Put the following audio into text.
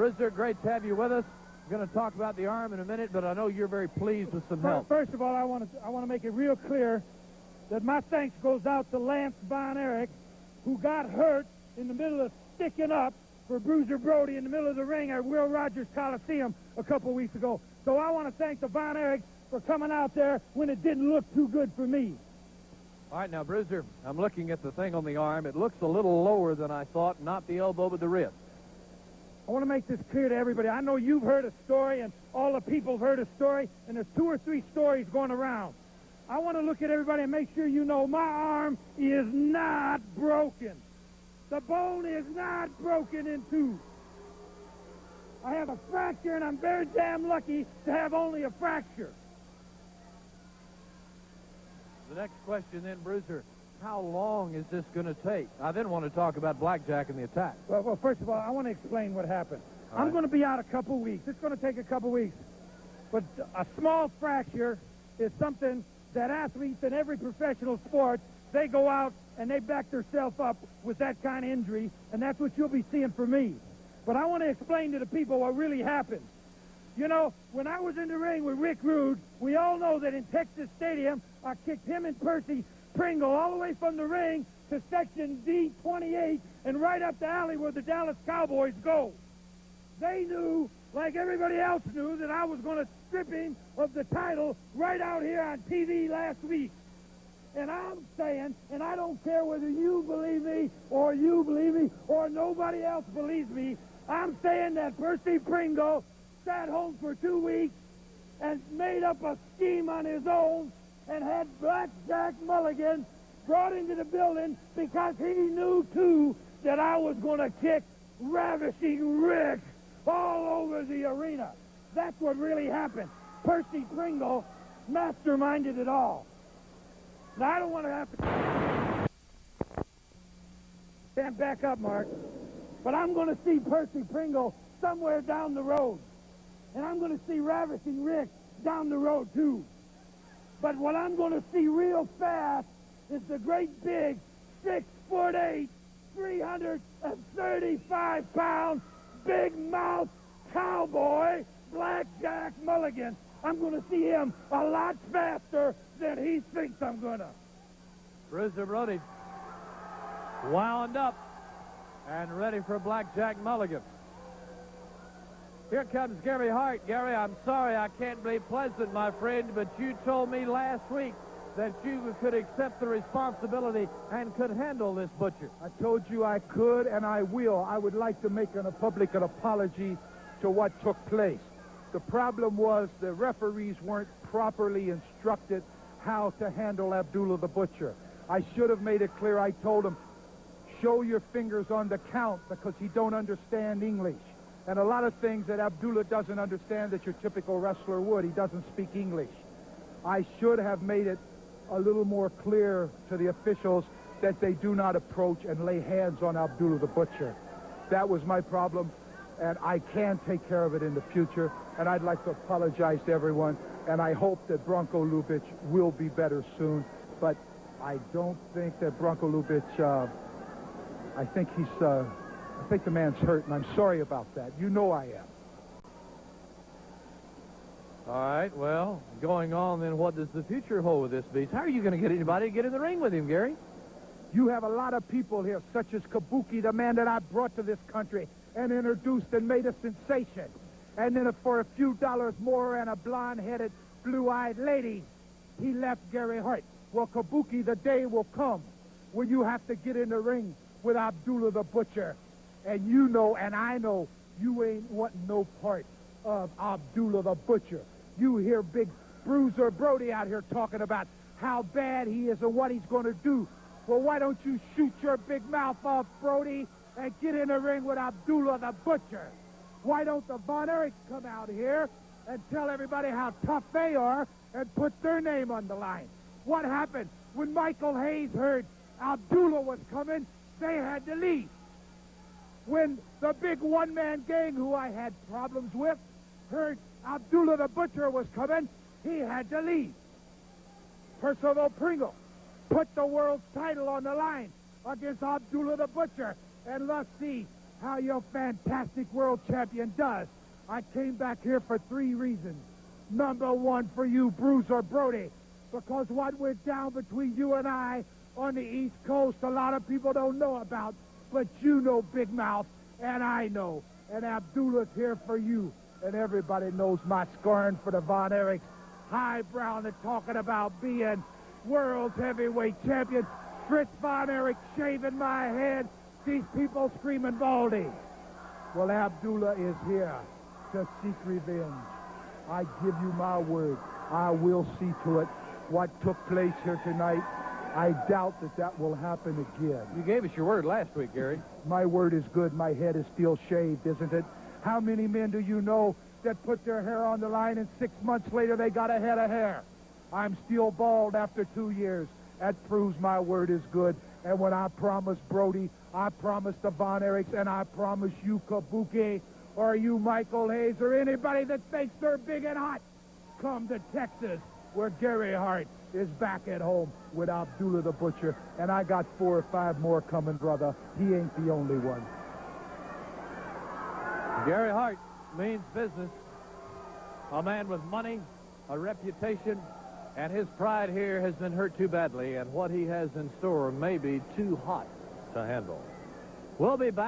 Brusier, great to have you with us. We're going to talk about the arm in a minute, but I know you're very pleased with some help. First of all, I want to make it real clear that my thanks goes out to Lance Von Erich, who got hurt in the middle of sticking up for Brusier Brody in the middle of the ring at Will Rogers Coliseum a couple weeks ago. So I want to thank the Von Erich for coming out there when it didn't look too good for me. All right, now, Brusier, I'm looking at the thing on the arm. It looks a little lower than I thought, not the elbow, but the wrist. I want to make this clear to everybody. I know you've heard a story, and all the people have heard a story, and there's 2 or 3 stories going around. I want to look at everybody and make sure you know my arm is not broken. The bone is not broken in two. I have a fracture, and I'm very damn lucky to have only a fracture. The next question then, Brusier, how long is this going to take? I then want to talk about Blackjack and the attack. Well, first of all, I want to explain what happened. All I'm right. going to be out a couple weeks. It's going to take a couple weeks. But a small fracture is something that athletes in every professional sport, they go out and they back themselves up with that kind of injury, and that's what you'll be seeing for me. But I want to explain to the people what really happened. You know, when I was in the ring with Rick Rude, we all know that in Texas Stadium, I kicked him and Percy Pringle all the way from the ring to section D28 and right up the alley where the Dallas Cowboys go. They knew, like everybody else knew, that I was going to strip him of the title right out here on TV last week. And I'm saying, and I don't care whether you believe me or nobody else believes me, I'm saying that Percy Pringle sat home for 2 weeks and made up a scheme on his own and had Blackjack Mulligan brought into the building because he knew, too, that I was going to kick Ravishing Rick all over the arena. That's what really happened. Percy Pringle masterminded it all. Now, I don't want to have to... Stand back up, Mark. But I'm going to see Percy Pringle somewhere down the road. And I'm going to see Ravishing Rick down the road, too. But what I'm going to see real fast is the great big 6'8", 335-pound, big mouth cowboy, Blackjack Mulligan. I'm going to see him a lot faster than he thinks I'm going to. Brusier Brody wound up and ready for Blackjack Mulligan. Here comes Gary Hart. Gary, I'm sorry I can't be pleasant, my friend, but you told me last week that you could accept the responsibility and could handle this butcher. I told you I could, and I will. I would like to make a public apology to what took place. The problem was the referees weren't properly instructed how to handle Abdullah the Butcher. I should have made it clear. I told him, show your fingers on the count because he don't understand English. And a lot of things that Abdullah doesn't understand that your typical wrestler would. He doesn't speak English. I should have made it a little more clear to the officials that they do not approach and lay hands on Abdullah the Butcher. That was my problem, and I can take care of it in the future. And I'd like to apologize to everyone, and I hope that Bronco Lubitsch will be better soon. But I don't think that Bronco Lubitsch, I think the man's hurt, and I'm sorry about that. You know I am. All right, well, going on then, what does the future hold with this beast? How are you going to get anybody to get in the ring with him, Gary? You have a lot of people here, such as Kabuki, the man that I brought to this country and introduced and made a sensation. And then for a few dollars more and a blonde-headed, blue-eyed lady, he left Gary Hart. Well, Kabuki, the day will come when you have to get in the ring with Abdullah the Butcher. And you know, and I know, you ain't wanting no part of Abdullah the Butcher. You hear big Bruiser Brody out here talking about how bad he is and what he's going to do. Well, why don't you shoot your big mouth off, Brody, and get in the ring with Abdullah the Butcher? Why don't the Von Erichs come out here and tell everybody how tough they are and put their name on the line? What happened? When Michael Hayes heard Abdullah was coming, they had to leave. When the big one-man gang who I had problems with heard Abdullah the Butcher was coming, he had to leave. Percival Pringle put the world's title on the line against Abdullah the Butcher. And let's see, how your fantastic world champion does. I came back here for 3 reasons. Number 1 for you, Bruiser Brody, because what went down between you and I on the East Coast, a lot of people don't know about, but you know, Big Mouth, and I know. And Abdullah's here for you. And everybody knows my scorn for the Von Erichs. Highbrow and talking about being world's heavyweight champion. Fritz Von Erich shaving my head. These people screaming Baldy. Well, Abdullah is here to seek revenge. I give you my word. I will see to it what took place here tonight. I doubt that will happen again. You gave us your word last week, Gary. My word is good. My head is still shaved, isn't it? How many men do you know that put their hair on the line and 6 months later they got a head of hair? I'm still bald after 2 years. That proves my word is good. And when I promise Brody, I promise the Von Erichs, and I promise you, Kabuki, or you, Michael Hayes, or anybody that thinks they're big and hot, come to Texas, where Gary Hart is back at home with Abdullah the Butcher. And I got 4 or 5 more coming, brother. He ain't the only one. Gary Hart means business. A man with money, a reputation, and his pride here has been hurt too badly, and what he has in store may be too hot to handle. We'll be back.